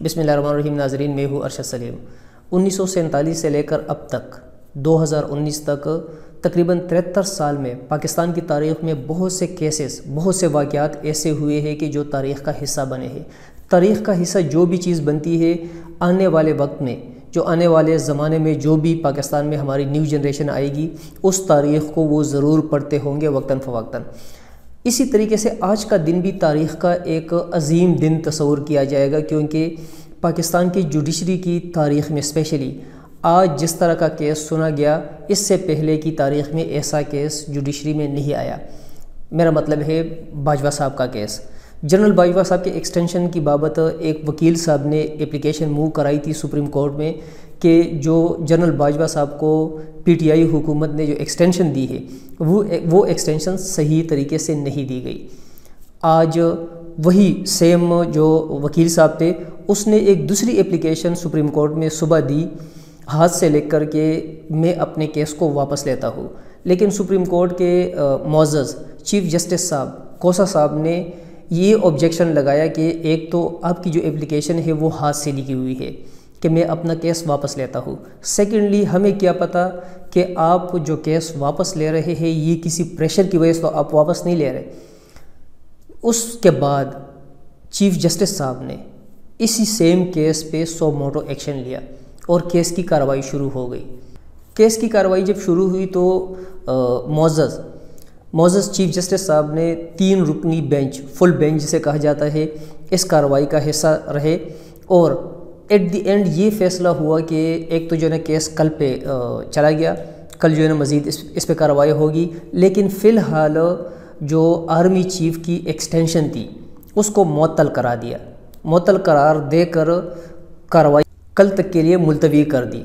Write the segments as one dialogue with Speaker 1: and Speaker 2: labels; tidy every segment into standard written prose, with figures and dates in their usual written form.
Speaker 1: بسم اللہ الرحمن الرحیم. ناظرین، میں ہوں ارشد سلیم. 1947 سے لے کر اب تک 2019 تک تقریباً 73 سال میں پاکستان کی تاریخ میں بہت سے کیسز، بہت سے واقعات ایسے ہوئے ہیں کہ جو تاریخ کا حصہ بنے ہیں. تاریخ کا حصہ جو بھی چیز بنتی ہے، آنے والے وقت میں، جو آنے والے زمانے میں جو بھی پاکستان میں ہماری نیو جنریشن آئے گی، اس تاریخ کو وہ ضرور پڑھتے ہوں گے وقتاً فوقتاً. اسی طریقے سے آج کا دن بھی تاریخ کا ایک عظیم دن تصور کیا جائے گا، کیونکہ پاکستان کی جوڈیشری کی تاریخ میں اسپیشلی آج جس طرح کا کیس سنا گیا، اس سے پہلے کی تاریخ میں ایسا کیس جوڈیشری میں نہیں آیا. میرا مطلب ہے باجوہ صاحب کا کیس. جنرل باجوہ صاحب کے ایکسٹینشن کی بابت ایک وکیل صاحب نے اپلیکیشن موو کرائی تھی سپریم کورٹ میں کہ جو جنرل باجوہ صاحب کو پی ٹی آئی حکومت نے جو ایکسٹینشن دی ہے، وہ ایکسٹینشن صحیح طریقے سے نہیں دی گئی. آج وہی سیم جو وکیل صاحب تھے، اس نے ایک دوسری اپلیکیشن سپریم کورٹ میں صبح دی، ہاتھ سے لکھ کر کے میں اپنے کیس کو واپس لیتا ہوں. لیکن سپریم کورٹ کے معزز چیف جسٹس صاحب کوسا صاحب نے یہ آبجیکشن لگایا کہ ایک تو آپ کی جو اپلیکیشن ہے وہ ہاتھ سے لکھی ہوئی ہے کہ میں اپنا کیس واپس لیتا ہوں. سیکنڈلی، ہمیں کیا پتہ کہ آپ جو کیس واپس لے رہے ہیں یہ کسی پریشر کی وجہ سے تو آپ واپس نہیں لے رہے. اس کے بعد چیف جسٹس صاحب نے اسی سیم کیس پہ سو موٹو ایکشن لیا اور کیس کی کارروائی شروع ہو گئی. کیس کی کارروائی جب شروع ہوئی تو معزز چیف جسٹس صاحب نے 3 رکنی بینچ، فل بینچ جسے کہا جاتا ہے، اس کارروائی کا حصہ رہے. اور ایٹ دی اینڈ یہ فیصلہ ہوا کہ ایک تو جو ہے نا کیس کل پہ چلا گیا، کل جو ہے نا مزید اس پہ کارروائی ہوگی. لیکن فی الحال جو آرمی چیف کی ایکسٹینشن تھی اس کو معطل کرا دیا، معطل قرار دے کر کارروائی کل تک کے لیے ملتوی کر دی.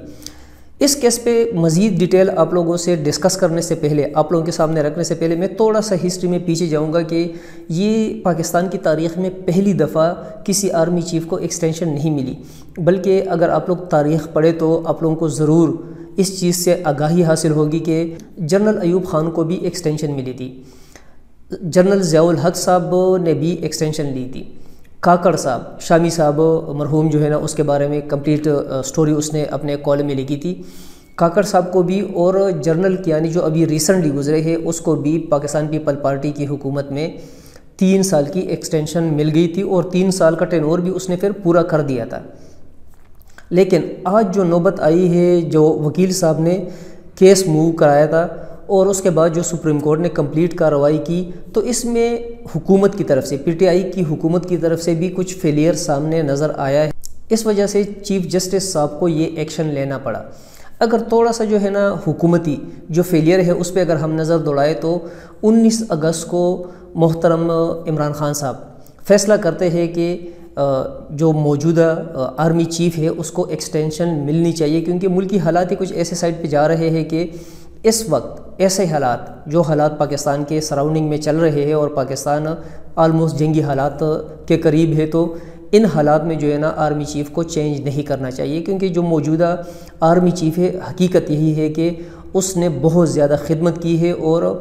Speaker 1: اس کیس پہ مزید ڈیٹیل آپ لوگوں سے ڈسکس کرنے سے پہلے، آپ لوگوں کے سامنے رکھنے سے پہلے میں تھوڑا سا ہسٹری میں پیچھے جاؤں گا کہ یہ پاکستان کی تاریخ میں پہلی دفعہ کسی آرمی چیف کو ایکسٹینشن نہیں ملی. بلکہ اگر آپ لوگ تاریخ پڑھیں تو آپ لوگوں کو ضرور اس چیز سے آگاہی حاصل ہوگی کہ جنرل ایوب خان کو بھی ایکسٹینشن ملی تھی، جنرل ضیاء الحق صاحب نے بھی ایکسٹینشن لی تھی، کاکڑ صاحب، شامی صاحب مرحوم جو ہے نا اس کے بارے میں کمپلیٹ سٹوری اس نے اپنے کالم میں لکھی تھی. کاکڑ صاحب کو بھی اور جنرل کیانی جو ابھی ریسنٹلی گزرے ہیں اس کو بھی پاکستان پیپل پارٹی کی حکومت میں 3 سال کی ایکسٹینشن مل گئی تھی اور 3 سال کا ٹینور بھی اس نے پھر پورا کر دیا تھا. لیکن آج جو نوبت آئی ہے، جو وکیل صاحب نے کیس موو کرایا تھا اور اس کے بعد جو سپریم کورٹ نے کمپلیٹ کارروائی کی، تو اس میں حکومت کی طرف سے، پی ٹی آئی کی حکومت کی طرف سے بھی کچھ فیلئر سامنے نظر آیا ہے. اس وجہ سے چیف جسٹس صاحب کو یہ ایکشن لینا پڑا. اگر تھوڑا سا جو ہے نا حکومتی جو فیلئر ہے اس پہ اگر ہم نظر دوڑائے تو 19 اگست کو محترم عمران خان صاحب فیصلہ کرتے ہیں کہ جو موجودہ آرمی چیف ہے اس کو ایکسٹینشن ملنی چاہیے، کیونکہ ملکی حالات ہی کچھ ایسے سائڈ پہ جا رہے ہیں کہ اس وقت ایسے حالات، جو حالات پاکستان کے سراؤنڈنگ میں چل رہے ہیں اور پاکستان آلموسٹ جنگی حالات کے قریب ہے، تو ان حالات میں جو ہے نا آرمی چیف کو چینج نہیں کرنا چاہیے. کیونکہ جو موجودہ آرمی چیف ہے، حقیقت یہی ہے کہ اس نے بہت زیادہ خدمت کی ہے اور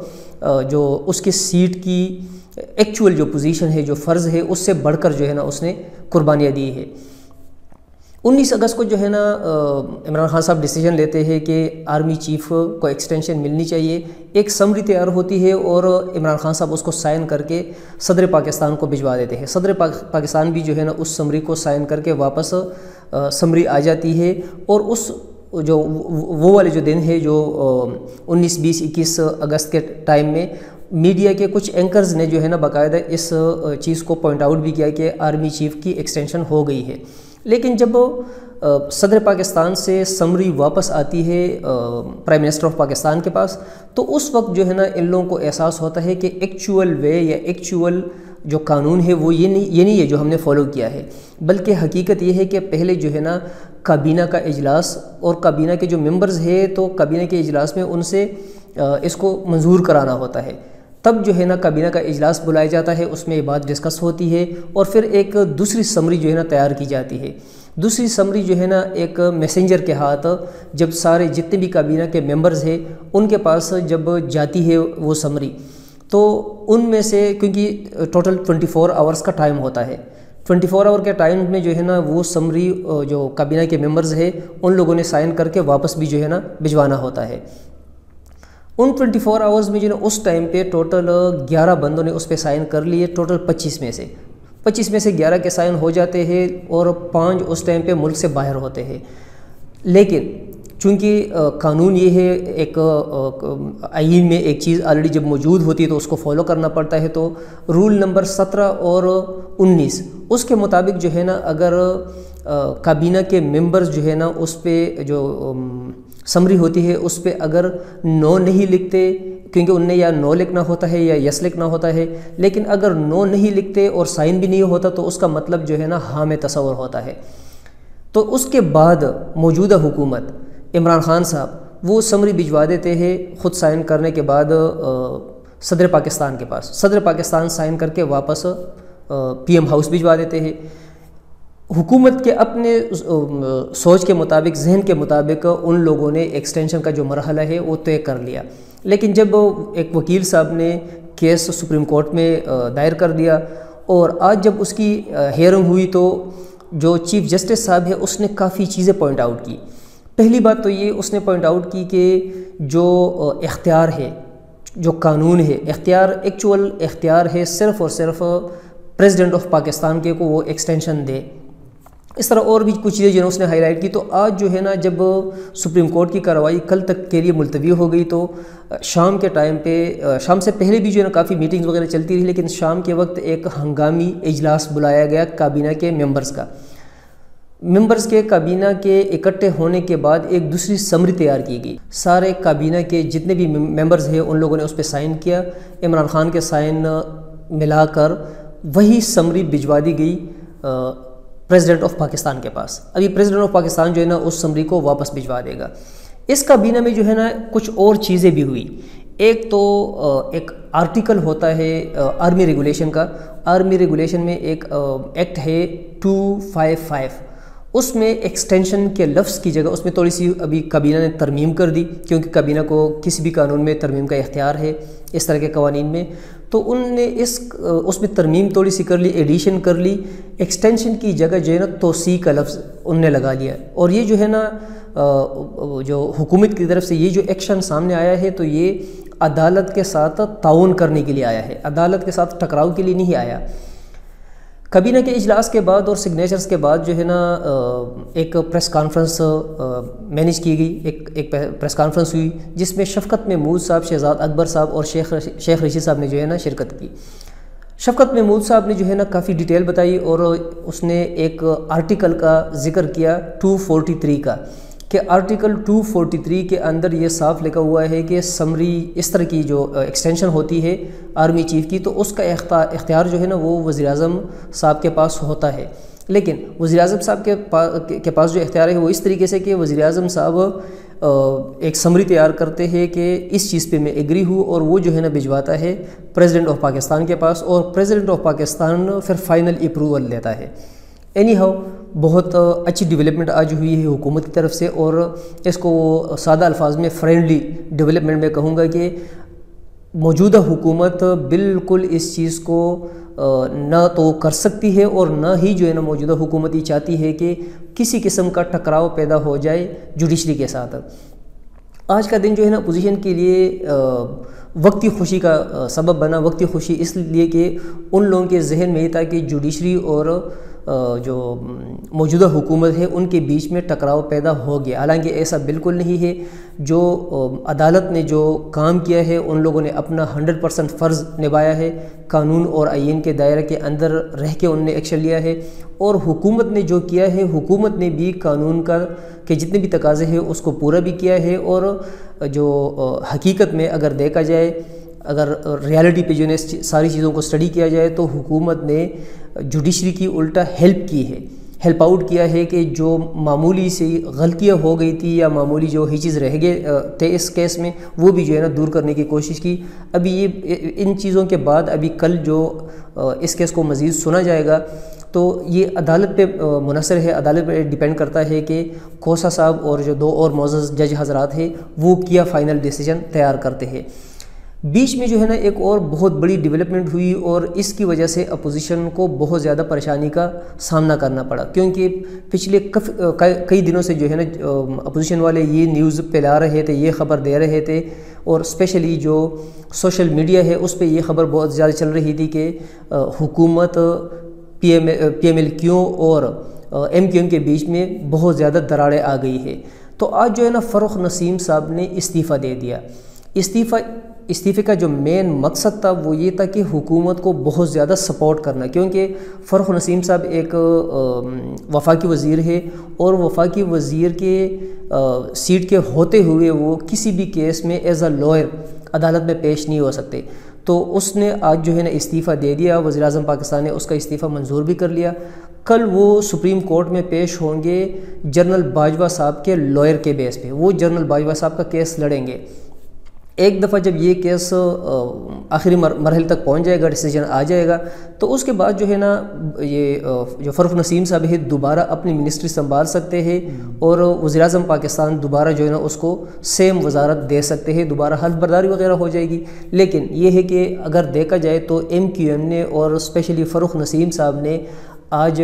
Speaker 1: جو اس کی سیٹ کی ایکچول جو پوزیشن ہے، جو فرض ہے، اس سے بڑھ کر جو ہے نا اس نے قربانیاں دی ہے. 19 اگست کو جو ہے نا عمران خان صاحب ڈیسیجن لیتے ہیں کہ آرمی چیف کو ایکسٹینشن ملنی چاہیے. ایک سمری تیار ہوتی ہے اور عمران خان صاحب اس کو سائن کر کے صدر پاکستان کو بھجوا دیتے ہیں. صدر پاکستان بھی جو ہے نا اس سمری کو سائن کر کے واپس سمری آ جاتی ہے. اور اس جو وہ والے جو دن ہے، جو 19، 20، 21 اگست کے ٹائم میں میڈیا کے کچھ اینکرز نے جو ہے نا باقاعدہ اس چیز کو پوائنٹ آؤٹ بھی کیا کہ آرمی چیف کی ایکسٹینشن ہو گئی ہے. لیکن جب صدر پاکستان سے سمری واپس آتی ہے پرائم منسٹر آف پاکستان کے پاس، تو اس وقت جو ہے نا ان لوگوں کو احساس ہوتا ہے کہ ایکچول وے یا ایکچول جو قانون ہے وہ یہ نہیں ہے جو ہم نے فالو کیا ہے، بلکہ حقیقت یہ ہے کہ پہلے جو ہے نا کابینہ کا اجلاس اور کابینہ کے جو ممبرز ہیں، تو کابینہ کے اجلاس میں ان سے اس کو منظور کرانا ہوتا ہے. تب جو ہے نا کابینہ کا اجلاس بلایا جاتا ہے، اس میں یہ بات ڈسکس ہوتی ہے اور پھر ایک دوسری سمری جو ہے نا تیار کی جاتی ہے. دوسری سمری جو ہے نا ایک میسنجر کے ہاتھ جب سارے جتنے بھی کابینہ کے ممبرز ہیں ان کے پاس جب جاتی ہے وہ سمری، تو ان میں سے کیونکہ ٹوٹل 24 آورز کا ٹائم ہوتا ہے، 24 آور کے ٹائم میں جو ہے نا وہ سمری جو کابینہ کے ممبرز ہے ان لوگوں نے سائن کر کے واپس بھی جو ہے نا بھجوانا ہوتا ہے۔ ان 24 آورز میں جو ہے نا اس ٹائم پہ ٹوٹل 11 بندوں نے اس پہ سائن کر لیے، ٹوٹل 25 میں سے 11 کے سائن ہو جاتے ہیں اور 5 اس ٹائم پہ ملک سے باہر ہوتے ہیں۔ لیکن چونکہ قانون یہ ہے، ایک آئین میں ایک چیز آلریڈی جب موجود ہوتی ہے تو اس کو فالو کرنا پڑتا ہے، تو رول نمبر 17 اور 19 اس کے مطابق جو ہے نا اگر کابینہ کے ممبرز جو ہے نا اس پہ جو سمری ہوتی ہے اس پہ اگر نو نہیں لکھتے، کیونکہ ان نے یا نو لکھنا ہوتا ہے یا یس لکھنا ہوتا ہے، لیکن اگر نو نہیں لکھتے اور سائن بھی نہیں ہوتا تو اس کا مطلب جو ہے نا ہاں میں تصور ہوتا ہے۔ تو اس کے بعد موجودہ حکومت عمران خان صاحب وہ سمری بھجوا دیتے ہیں خود سائن کرنے کے بعد صدر پاکستان کے پاس، صدر پاکستان سائن کر کے واپس پی ایم ہاؤس بھجوا دیتے ہیں۔ حکومت کے اپنے سوچ کے مطابق، ذہن کے مطابق ان لوگوں نے ایکسٹینشن کا جو مرحلہ ہے وہ طے کر لیا، لیکن جب ایک وکیل صاحب نے کیس سپریم کورٹ میں دائر کر دیا اور آج جب اس کی ہیئرنگ ہوئی تو جو چیف جسٹس صاحب ہے اس نے کافی چیزیں پوائنٹ آؤٹ کی۔ پہلی بات تو یہ اس نے پوائنٹ آؤٹ کی کہ جو اختیار ہے، جو قانون ہے، ایکچول اختیار ہے صرف اور صرف پریزیڈنٹ آف پاکستان کے کو وہ ایکسٹینشن دے۔ اس طرح اور بھی کچھ چیزیں جو اس نے ہائی لائٹ کی۔ تو آج جو ہے نا جب سپریم کورٹ کی کارروائی کل تک کے لیے ملتوی ہو گئی تو شام کے ٹائم پہ، شام سے پہلے بھی جو ہے نا کافی میٹنگز وغیرہ چلتی رہی، لیکن شام کے وقت ایک ہنگامی اجلاس بلایا گیا کابینہ کے ممبرز کا۔ ممبرز کے کابینہ کے اکٹھے ہونے کے بعد ایک دوسری سمری تیار کی گئی، سارے کابینہ کے جتنے بھی ممبرز ہیں ان لوگوں نے اس پہ سائن کیا، عمران خان کے سائن ملا کر وہی سمری بھجوا دی گئی پریزیڈنٹ آف پاکستان کے پاس۔ ابھی پریزیڈنٹ آف پاکستان جو ہے نا اس سمری کو واپس بھجوا دے گا۔ اس کابینہ میں جو ہے نا کچھ اور چیزیں بھی ہوئی۔ ایک تو ایک آرٹیکل ہوتا ہے آرمی ریگولیشن کا، آرمی ریگولیشن میں ایک ایکٹ ہے 255، اس میں ایکسٹینشن کے لفظ کی جگہ اس میں تھوڑی سی ابھی کابینہ نے ترمیم کر دی، کیونکہ کابینہ کو کسی بھی قانون میں ترمیم کا اختیار ہے اس طرح کے قوانین میں، تو ان نے اس میں ترمیم تھوڑی سی کر لی، ایڈیشن کر لی، ایکسٹینشن کی جگہ جو ہے نا توسیع کا لفظ ان نے لگا لیا۔ اور یہ جو ہے نا جو حکومت کی طرف سے یہ جو ایکشن سامنے آیا ہے تو یہ عدالت کے ساتھ تعاون کرنے کے لیے آیا ہے، عدالت کے ساتھ ٹکراؤ کے لیے نہیں آیا۔ کابینہ کے اجلاس کے بعد اور سگنیچرز کے بعد جو ہے نا ایک پریس کانفرنس مینیج کی گئی، ایک پریس کانفرنس ہوئی جس میں شفقت محمود صاحب، شہزاد اکبر صاحب اور شیخ رشید صاحب نے جو ہے نا شرکت کی۔ شفقت محمود صاحب نے جو ہے نا کافی ڈیٹیل بتائی اور اس نے ایک آرٹیکل کا ذکر کیا 243 کا، کہ آرٹیکل 243 کے اندر یہ صاف لکھا ہوا ہے کہ سمری اس طرح کی جو ایکسٹینشن ہوتی ہے آرمی چیف کی تو اس کا اختیار جو ہے نا وہ وزیر اعظم صاحب کے پاس ہوتا ہے، لیکن وزیر اعظم صاحب کے پاس جو اختیار ہے وہ اس طریقے سے کہ وزیر اعظم صاحب ایک سمری تیار کرتے ہیں کہ اس چیز پہ میں ایگری ہوں، اور وہ جو ہے نا بھجواتا ہے پریزیڈنٹ آف پاکستان کے پاس، اور پریزیڈنٹ آف پاکستان پھر فائنل اپروول لیتا ہے۔ اینی ہاؤ بہت اچھی ڈیولپمنٹ آج ہوئی ہے حکومت کی طرف سے، اور اس کو سادہ الفاظ میں فرینڈلی ڈیولپمنٹ میں کہوں گا کہ موجودہ حکومت بالکل اس چیز کو نہ تو کر سکتی ہے اور نہ ہی جو ہے نا موجودہ حکومت یہ چاہتی ہے کہ کسی قسم کا ٹکراؤ پیدا ہو جائے جوڈیشری کے ساتھ۔ آج کا دن جو ہے نا اپوزیشن کے لیے وقتی خوشی کا سبب بنا، وقتی خوشی اس لیے کہ ان لوگوں کے ذہن میں یہ تھا کہ جوڈیشری اور جو موجودہ حکومت ہے ان کے بیچ میں ٹکراؤ پیدا ہو گیا، حالانکہ ایسا بالکل نہیں ہے۔ جو عدالت نے جو کام کیا ہے ان لوگوں نے اپنا 100% فرض نبھایا ہے، قانون اور آئین کے دائرے کے اندر رہ کے ان نے ایکشن لیا ہے، اور حکومت نے جو کیا ہے حکومت نے بھی قانون کے جتنے بھی تقاضے ہیں اس کو پورا بھی کیا ہے، اور جو حقیقت میں اگر دیکھا جائے، اگر ریالٹی پہ جو ہے ساری چیزوں کو اسٹڈی کیا جائے تو حکومت نے جوڈیشری کی الٹا ہیلپ کی ہے، ہیلپ آؤٹ کیا ہے کہ جو معمولی سی غلطیاں ہو گئی تھی یا معمولی جو ہیچز رہ گئے تھے اس کیس میں وہ بھی جو ہے نا دور کرنے کی کوشش کی۔ ابھی یہ ان چیزوں کے بعد ابھی کل جو اس کیس کو مزید سنا جائے گا تو یہ عدالت پہ منحصر ہے، عدالت پہ ڈیپینڈ کرتا ہے کہ کوسا صاحب اور جو دو اور معزز جج حضرات ہیں وہ کیا فائنل ڈیسیجن تیار کرتے ہیں۔ بیچ میں جو ہے نا ایک اور بہت بڑی ڈیولپمنٹ ہوئی اور اس کی وجہ سے اپوزیشن کو بہت زیادہ پریشانی کا سامنا کرنا پڑا، کیونکہ پچھلے کئی دنوں سے جو ہے نا اپوزیشن والے یہ نیوز پھیلا رہے تھے، یہ خبر دے رہے تھے، اور اسپیشلی جو سوشل میڈیا ہے اس پہ یہ خبر بہت زیادہ چل رہی تھی کہ حکومت پی ایم ایل کیوں اور ایم کیو ایم کے بیچ میں بہت زیادہ دراڑیں آ گئی ہے۔ تو آج جو ہے نا فروخ نسیم صاحب نے استعفیٰ دے دیا۔ استعفے کا جو مین مقصد تھا وہ یہ تھا کہ حکومت کو بہت زیادہ سپورٹ کرنا، کیونکہ فروخ نسیم صاحب ایک وفاقی وزیر ہے، اور وفاقی وزیر کے سیٹ کے ہوتے ہوئے وہ کسی بھی کیس میں ایز اے لائر عدالت میں پیش نہیں ہو سکتے۔ تو اس نے آج جو ہے نا استعفیٰ دے دیا، وزیر اعظم پاکستان نے اس کا استعفیٰ منظور بھی کر لیا۔ کل وہ سپریم کورٹ میں پیش ہوں گے جنرل باجوہ صاحب کے لائر کے بیس پہ، وہ جنرل باجوہ صاحب کا کیس لڑیں گے۔ ایک دفعہ جب یہ کیس آخری مرحلے تک پہنچ جائے گا، ڈیسیجن آ جائے گا، تو اس کے بعد جو ہے نا یہ جو فروخ نسیم صاحب ہے دوبارہ اپنی منسٹری سنبھال سکتے ہیں، اور وزیر اعظم پاکستان دوبارہ جو ہے نا اس کو سیم وزارت دے سکتے ہیں، دوبارہ حلف برداری وغیرہ ہو جائے گی۔ لیکن یہ ہے کہ اگر دیکھا جائے تو ایم کیو ایم نے اور اسپیشلی فروخ نسیم صاحب نے آج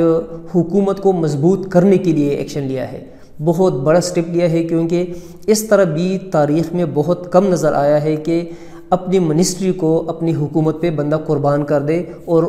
Speaker 1: حکومت کو مضبوط کرنے کے لیے ایکشن لیا ہے، بہت بڑا سٹیپ لیا ہے، کیونکہ اس طرح بھی تاریخ میں بہت کم نظر آیا ہے کہ اپنی منسٹری کو اپنی حکومت پہ بندہ قربان کر دے، اور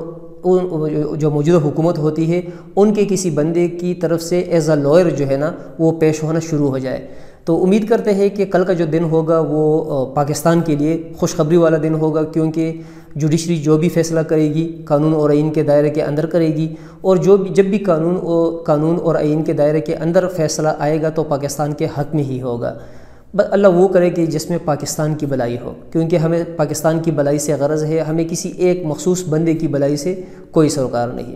Speaker 1: جو موجودہ حکومت ہوتی ہے ان کے کسی بندے کی طرف سے ایز اے لائر جو ہے نا وہ پیش ہونا شروع ہو جائے۔ تو امید کرتے ہیں کہ کل کا جو دن ہوگا وہ پاکستان کے لیے خوشخبری والا دن ہوگا، کیونکہ جوڈیشری جو بھی فیصلہ کرے گی قانون اور آئین کے دائرے کے اندر کرے گی، اور جب بھی قانون اور آئین کے دائرے کے اندر فیصلہ آئے گا تو پاکستان کے حق میں ہی ہوگا۔ بس اللہ وہ کرے کہ جس میں پاکستان کی بھلائی ہو، کیونکہ ہمیں پاکستان کی بھلائی سے غرض ہے، ہمیں کسی ایک مخصوص بندے کی بھلائی سے کوئی سروکار نہیں۔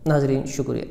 Speaker 1: ناظرین شکریہ۔